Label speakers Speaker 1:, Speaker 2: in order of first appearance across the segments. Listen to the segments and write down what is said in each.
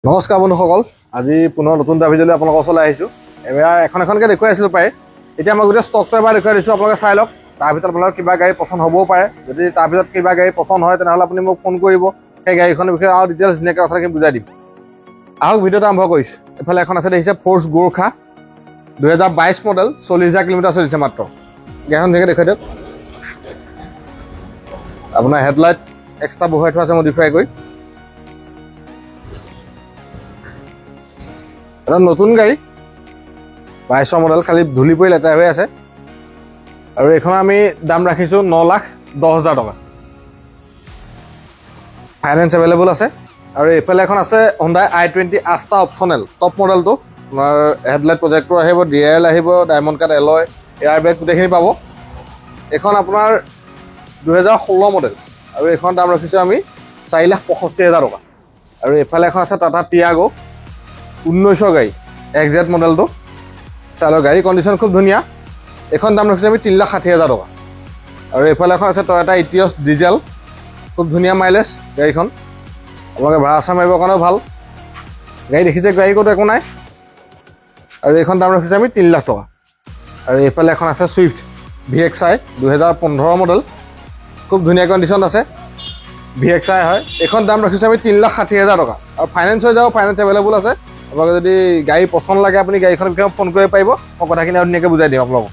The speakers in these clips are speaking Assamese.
Speaker 1: নমস্কাৰ বন্ধুসকল, আজি পুনৰ নতুন এটা ভিডিঅ'লৈ আপোনালোকৰ ওচৰলৈ আহিছোঁ। এবাৰ এখনকৈ দেখুৱাই আছিলোঁ প্ৰায়। এতিয়া মই গোটেই ষ্টকটো এবাৰ দেখুৱাই দিছোঁ, আপোনালোকে চাই লওক। তাৰ ভিতৰত আপোনালোকৰ কিবা গাড়ী পচন্দ হ'বও পাৰে। যদি তাৰ ভিতৰত কিবা গাড়ী পচন্দ হয় তেনেহ'লে আপুনি মোক ফোন কৰিব, সেই গাড়ীখনৰ বিষয়ে আৰু ডিটেইলছ ধুনীয়াকৈ কথাখিনি বুজাই দিম। আহক ভিডিঅ'টো আৰম্ভ কৰিছোঁ। এইফালে এখন আছে দেখিছে ফ'ৰ্চ গোৰ্খা 2022 মডেল, 40,000 কিলোমিটাৰ চলিছে মাত্ৰ। গাড়ীখন ধুনীয়াকৈ দেখুৱাই দিয়ক। আপোনাৰ হেডলাইট এক্সট্ৰা বহুৱাই থোৱা আছে মডিফাই কৰি। এটা নতুন গাড়ী 22 মডেল, খালি ধূলি পৰি লেতেৰা হৈ আছে। আৰু এইখন আমি দাম ৰাখিছোঁ 9,10,000 টকা। ফাইনেন্স এভেইলেবল আছে। আৰু এইফালে এখন আছে Hyundai i20 আস্তা অপশ্যনেল টপ মডেলটো। আপোনাৰ হেডলাইট প্ৰজেক্টৰ আহিব, DRL আহিব, ডায়মণ্ড কাট এলয়, এয়াৰ বেগ গোটেইখিনি পাব। এইখন আপোনাৰ 2016 মডেল আৰু এইখন দাম ৰাখিছোঁ আমি 4,65,000 টকা। আৰু এইফালে এখন আছে টাটা টিয়াগো 19 গাড়ী, XZ মডেলটো। চাই গাড়ী কণ্ডিশ্যন খুব ধুনীয়া। এইখন দাম ৰাখিছোঁ আমি 3,60,000 টকা। আৰু এইফালে এখন আছে টয়োটা ইটিঅছ ডিজেল, খুব ধুনীয়া মাইলেজ গাড়ীখন। আপোনালোকে ভাড়া চাড়া মাৰিবৰ কাৰণেও ভাল গাড়ী। দেখিছে গাড়ী ক'তো একো নাই। আৰু এইখন দাম ৰাখিছোঁ আমি 3,00,000 টকা। আৰু এইফালে এখন আছে ছুইফ্ট VXI 2015 মডেল, খুব ধুনীয়া কণ্ডিশ্যন আছে। VXI হয়। এইখন দাম ৰাখিছোঁ আমি 3,60,000 টকা। আৰু ফাইনেন্স হৈ যাব, ফাইনেন্স এভেইলেবল আছে। আপোনালোকে যদি গাড়ী পচন্দ লাগে আপুনি গাড়ীখনৰ বিষয়ে ফোন কৰিব পাৰিব, মই কথাখিনি আৰু ধুনীয়াকৈ বুজাই দিম আপোনালোকক।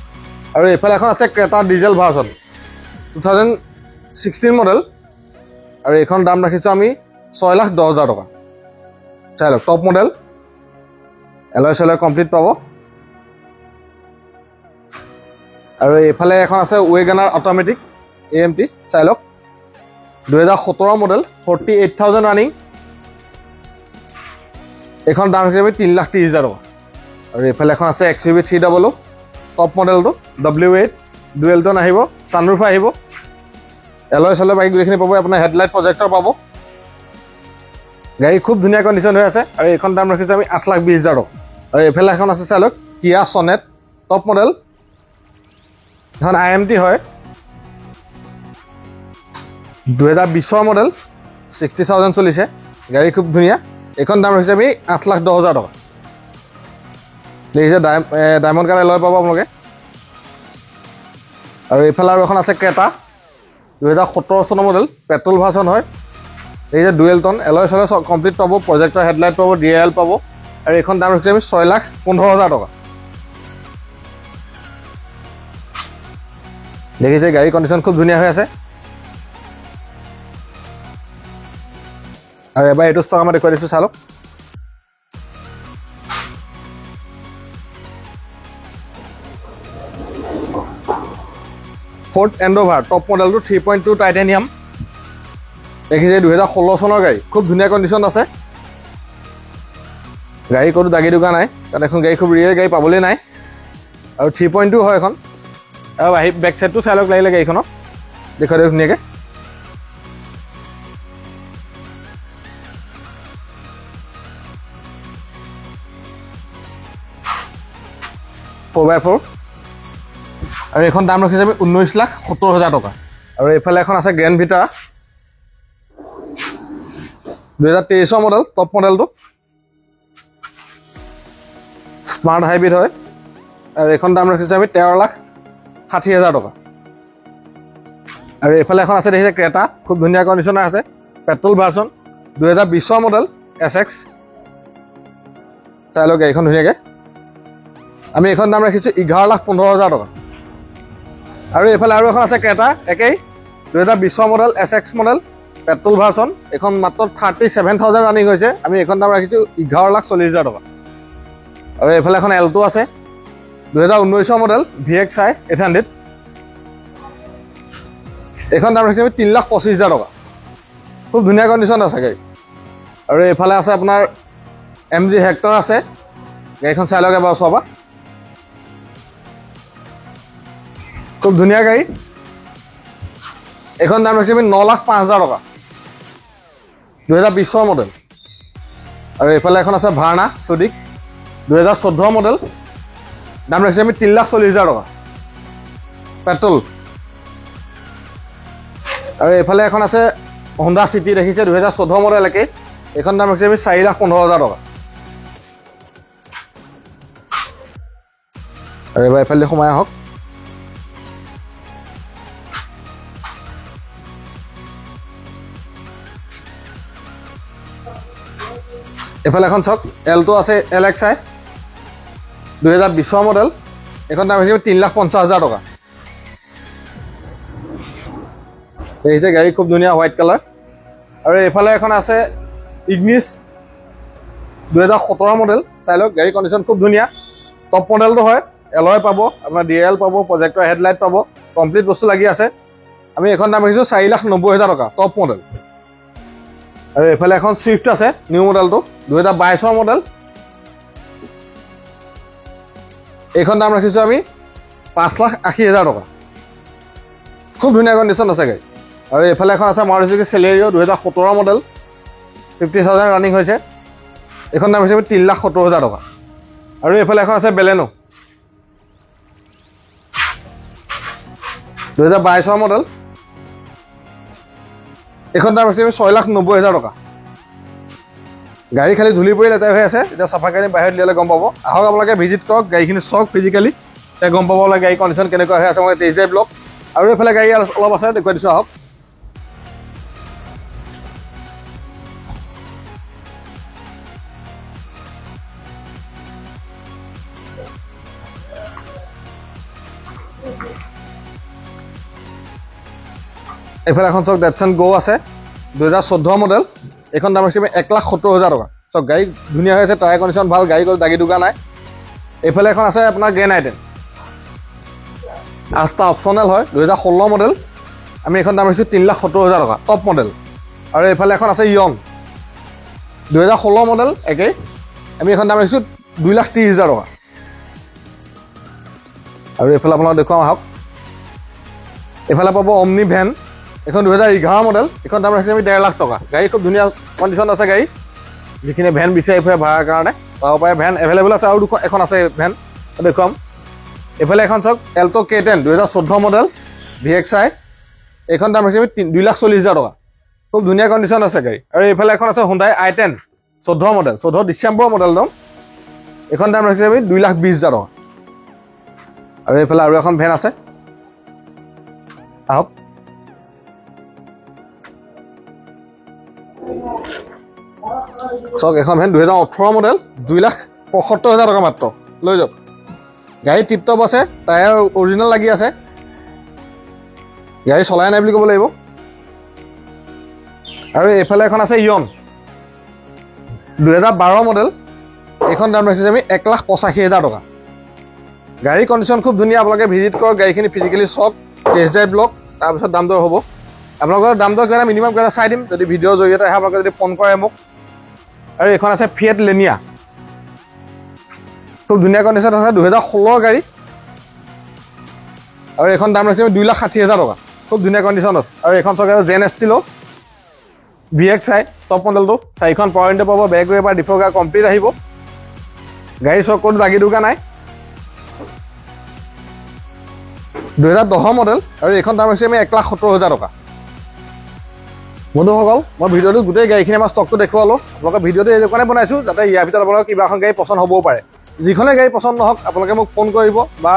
Speaker 1: আৰু এইফালে এখন আছে ক্ৰেটা ডিজেল ভাৰ্চন 2016 মডেল। আৰু এইখন দাম ৰাখিছোঁ আমি 6,10,000 টকা। চাই লওক, টপ মডেল, এলয় চেলয় কমপ্লিট পাব। আৰু এইফালে এখন আছে ৱেগানাৰ অট'মেটিক AMT, চাই লওক 2017 মডেল, 48,000 ৰানিং। এইখন দাম ৰাখিছোঁ আমি 3,30,000 টকা। আৰু এইফালে এখন আছে XUV 300 টপ মডেলটো, W8 ডুৱেল টন আহিব, ছানৰুফ আহিব, এলয় চেলয় বাইক গোটেইখিনি পাব। আপোনাৰ হেডলাইট প্ৰজেক্টৰ পাব। গাড়ী খুব ধুনীয়া কণ্ডিশ্যন হৈ আছে। আৰু এইখন দাম ৰাখিছোঁ আমি 8,20,000 টকা। আৰু এইফালে এখন আছে চাই লওক কিয়া ছনেট টপ মডেল, এখন IMT হয়, 2020 মডেল, 60,000 চলিছে। গাড়ী খুব ধুনীয়া। এইখন দাম ৰাখিছোঁ আমি 8,10,000 টকা। দেখিছে ডায়মণ্ড কাট এলয় পাব আপোনালোকে। আৰু এইফালে আৰু এখন আছে ক্ৰেটা 2017 চনৰ মডেল, পেট্ৰল ভাৰ্চন হয়। দেখিছে ডুৱেল টন, এলয় চেলয় কমপ্লিট পাব, প্ৰজেক্টৰ হেডলাইট পাব, DRL পাব। আৰু এইখন দাম ৰাখিছোঁ আমি 6,15,000 টকা। দেখিছে গাড়ী কণ্ডিশ্যন খুব ধুনীয়া হৈ আছে। আৰু এবাৰ এইটো ষ্টক আমাৰ দেখুৱাই দিছোঁ, চালক। ফৰ্ড এণ্ডোভাৰ টপ মডেলটো 3.2 টাইটেনিয়াম। দেখিছে 2016 চনৰ গাড়ী, খুব ধুনীয়া কণ্ডিশ্যন আছে। গাড়ী ক'তো দাগি দুগা নাই, কাৰণ এখন গাড়ী খুব ৰিয়েৰ গাড়ী পাবলৈ নাই। আৰু 3.2 হয় এখন। আৰু আহি বেক চাইডটো চাই লওক লাগিলে গাড়ীখনত, দেখুৱাই দিয়ক ধুনীয়াকৈ। ফ'ৰ বাই ফ'ৰ। আৰু এইখন দাম ৰাখিছে আমি 19,70,000 টকা। আৰু এইফালে এখন আছে গ্ৰেণ্ড ভিটা 2023 মডেল, টপ মডেলটো, স্মাৰ্ট হাইব্ৰিড হয়। আৰু এইখন দাম ৰাখিছোঁ আমি 13,60,000 টকা। আৰু এইফালে এখন আছে দেখিছে ক্ৰেটা, খুব ধুনীয়া কণ্ডিশ্যনাৰ আছে, পেট্ৰল ভাৰ্চন 2020 মডেল SX। চাই লওক গাড়ীখন ধুনীয়াকৈ। আমি এইখন দাম ৰাখিছোঁ 11,15,000 টকা। আৰু এইফালে আৰু এখন আছে ক্ৰেটা, একেই 2020 model SX model, petrol version. এইখন মাত্ৰ 37,000 ৰানিং হৈছে। আমি এইখন দাম ৰাখিছোঁ 11,40,000 টকা। আৰু এইফালে এখন এল্টো আছে 2019 মডেল VXI 800। এইখন দাম ৰাখিছোঁ আমি 3,25,000 টকা। খুব ধুনীয়া কণ্ডিশ্যন আছে গাড়ী। আৰু এইফালে আছে আপোনাৰ MG হেক্টৰ আছে। গাড়ীখন চাই লওক এবাৰ ওচৰৰ পৰা, খুব ধুনীয়া গাড়ী। এইখন দাম ৰাখিছোঁ আমি 9,05,000 টকা, 2020 মডেল। আৰু এইফালে এখন আছে ভাৰ্না চুডিক 2014 মডেল, দাম ৰাখিছোঁ আমি 3,40,000 টকা, পেট্ৰল। আৰু এইফালে এখন আছে Honda City দেখিছে 2014 মডেল একেই, এইখন দাম ৰাখিছোঁ আমি 4,15,000 টকা। আৰু এবাৰ এইফালে সোমাই আহক। এইফালে এখন চাওক এলটো আছে LXI 2020 মডেল। এইখন দাম ৰাখিছোঁ 3,50,000 টকা। দেখিছে গাড়ী খুব ধুনীয়া হোৱাইট কালাৰ। আৰু এইফালে এখন আছে ইগনিছ 2017 মডেল। চাই লওক গাড়ী কণ্ডিশ্যন খুব ধুনীয়া। টপ মডেলটো হয়, এলয় পাব, আপোনাৰ DRL পাব, প্ৰজেক্টৰ হেডলাইট পাব, কমপ্লিট বস্তু লাগি আছে। আমি এখন দাম ৰাখিছোঁ 4,90,000 টকা টপ মডেল। আৰু এইফালে এখন ছুইফ্ট আছে নিউ মডেলটো 2022 মডেল। এইখন দাম ৰাখিছোঁ আমি 5,80,000 টকা। খুব ধুনীয়া কণ্ডিশ্যন আছে গাড়ী। আৰু এইফালে এখন আছে Maruti Suzuki Celerio 2017 model 50,000 running হৈছে। এইখন দাম হৈছে 3,70,000 টকা। আৰু এইফালে এখন আছে বেলেনো 2022 মডেল। এইখন দাম হৈছে 6,90,000 টকা। গাড়ী খালি ধূলি পৰি লেতেৰা হৈ আছে, এতিয়া চাফা কৰি বাহিৰত উলিয়ালে গম পাব। আহক আপোনালোকে ভিজিট কৰক, গাড়ীখিনি চাওক ফিজিকেলি, এতিয়া গম পাব লাগে গাড়ী কণ্ডিশ্যন কেনেকুৱা হৈ আছে। মই টেষ্ট ড্ৰাইভ লওক। আৰু এইফালে গাড়ী অলপ আছে দেখুৱাই দিছোঁ আহক। এইফালে এখন চাওক ডেটছন গো আছে 2014 মডেল। এইখন দাম ৰাখিছোঁ 1,70,000 টকা। চাওক গাড়ী ধুনীয়া হৈ আছে, টায়াৰ কণ্ডিশ্যন ভাল, গাড়ী দাগি দুগা নাই। এইফালে এখন আছে আপোনাৰ গ্ৰেণ্ড আইটেন আস্তা অপশ্যনেল হয় 2016 মডেল। আমি এইখন দাম ৰাখিছোঁ 3,70,000 টকা টপ মডেল। আৰু এইফালে এখন আছে ইয়ন 2016 মডেল একেই। আমি এইখন দাম ৰাখিছোঁ 2,30,000 টকা। আৰু এইফালে আপোনাক দেখুৱাম আহক। এইফালে পাব অমনি ভেন, এইখন 2011 মডেল। এইখন দাম ৰাখিছোঁ আমি 1,50,000 টকা। গাড়ী খুব ধুনীয়া কণ্ডিশ্যন আছে গাড়ী। যিখিনি ভেন বিচাৰি ফুৰে ভাড়াৰ কাৰণে পাব পাৰে, ভেন এভেইলেবল আছে। আৰু এখন আছে ভেন দেখুৱাম। এইফালে এখন চাওক এল্টো K10 2014 মডেল VXI। এইখন দাম ৰাখিছোঁ 2,40,000 টকা। খুব ধুনীয়া কণ্ডিশ্যন আছে গাড়ী। আৰু এইফালে এখন আছে Hyundai i10 14 model, 14 December model দম। এইখন দাম ৰাখিছোঁ আমি 2,20,000 টকা। আৰু এইফালে আৰু এখন ভেন আছে আহক। চাওক এখন ভেন 2018 মডেল 2,75,000 টকা মাত্ৰ, লৈ যাওক। গাড়ী টিপটপ আছে, টায়াৰ অৰিজিনেল লাগি আছে, গাড়ী চলাই নাই বুলি ক'ব লাগিব। আৰু এইফালে এখন আছে ইয়ন 2012 মডেল। এইখন দাম ৰাখিছোঁ আমি 1,85,000 টকা। গাড়ী কণ্ডিশ্যন খুব ধুনীয়া, আপোনালোকে ভিজিট কৰক, গাড়ীখিনি ফিজিকেলি চাওক, টেষ্ট ড্ৰাইভ লওক, তাৰপিছত দাম দৰ হ'ব। আপোনালোকৰ দাম দৰ কিবা এটা মিনিমাম কিবা এটা চাই দিম যদি ভিডিঅ'ৰ জৰিয়তে আহে, আপোনালোকে যদি ফোন কৰে মোক। আৰু এইখন আছে ফিয়েট লেনিয়া, খুব ধুনীয়া কণ্ডিশ্যন আছে, 2016 গাড়ী। আৰু এইখন দাম ৰাখিছোঁ 2,60,000 টকা। খুব ধুনীয়া কণ্ডিশ্যন আছে। আৰু এইখন চাওক জেন এষ্টিলো VXI টপ মডেলটো, 4খন পাৱাৰ উইণ্ডো পাব, বেক ৱেপাৰ ডিফগাৰ কমপ্লিট আহিব। গাড়ী চক কোনো দাগি দুগা নাই, 2010 মডেল। আৰু এইখন দাম ৰাখিছোঁ আমি 1,70,000 টকা। বন্ধুসকল, মই ভিডিঅ'টো গোটেই গাড়ীখিনি আমাৰ ষ্টকটো দেখুৱালোঁ। আপোনালোকে ভিডিঅ'টো এই কাৰণে বনাইছোঁ যাতে ইয়াৰ ভিতৰত আপোনালোকৰ কিবা এখন গাড়ী পচন্দ হ'বও পাৰে। যিখনে গাড়ী পচন্দ নহওক আপোনালোকে মোক ফোন কৰিব বা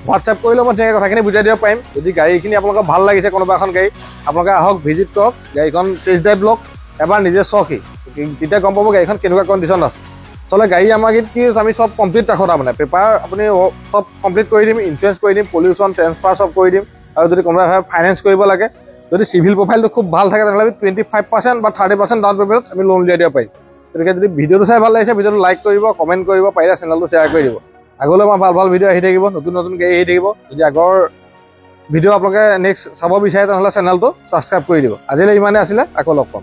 Speaker 1: হোৱাটছএপ কৰিলেও মই ধুনীয়াকৈ কথাখিনি বুজাই দিব পাৰিম। যদি গাড়ীখিনি আপোনালোকৰ ভাল লাগিছে কোনোবা এখন গাড়ী, আপোনালোকে আহক, ভিজিট কৰক, গাড়ীখন টেষ্ট ড্ৰাইভ লওক, এবাৰ নিজে চাওকহি, তেতিয়া গম পাব গাড়ীখন কেনেকুৱা কণ্ডিশ্যন আছে। আচলতে গাড়ী আমাৰ কি আমি চব কমপ্লিট ৰাখোঁ, তাৰমানে পেপাৰ আপুনি চব কমপ্লিট কৰি দিম, ইঞ্চুৰেঞ্চ কৰি দিম, পলিউশ্যন ট্ৰেন্সফাৰ চব কৰি দিম। আৰু যদি কোনোবা ফাইনেন্স কৰিব লাগে, যদি চিভিল প্ৰফাইলটো খুব ভাল থাকে তেনেহ'লে 25% বা 30% ডাউন পে'মেণ্টত আমি লোন উলিয়াই দিব পাৰিম। গতিকে যদি ভিডিঅ'টো চাই ভাল লাগিছে, ভিডিঅ'টো লাইক কৰিব, কমেণ্ট কৰিব, পাৰিলে চেনেলটো শ্বেয়াৰ কৰি দিব। আগলৈ আমাৰ ভাল ভাল ভিডিঅ' আহি থাকিব, নতুন নতুন গাড়ী আহি থাকিব। যদি আগৰ ভিডিঅ' আপোনালোকে নেক্সট চাব বিচাৰে তেনেহ'লে চেনেলটো ছাবস্ক্ৰাইব কৰি দিব। আজিলৈ ইমানেই আছিলে, আকৌ লগ পাম।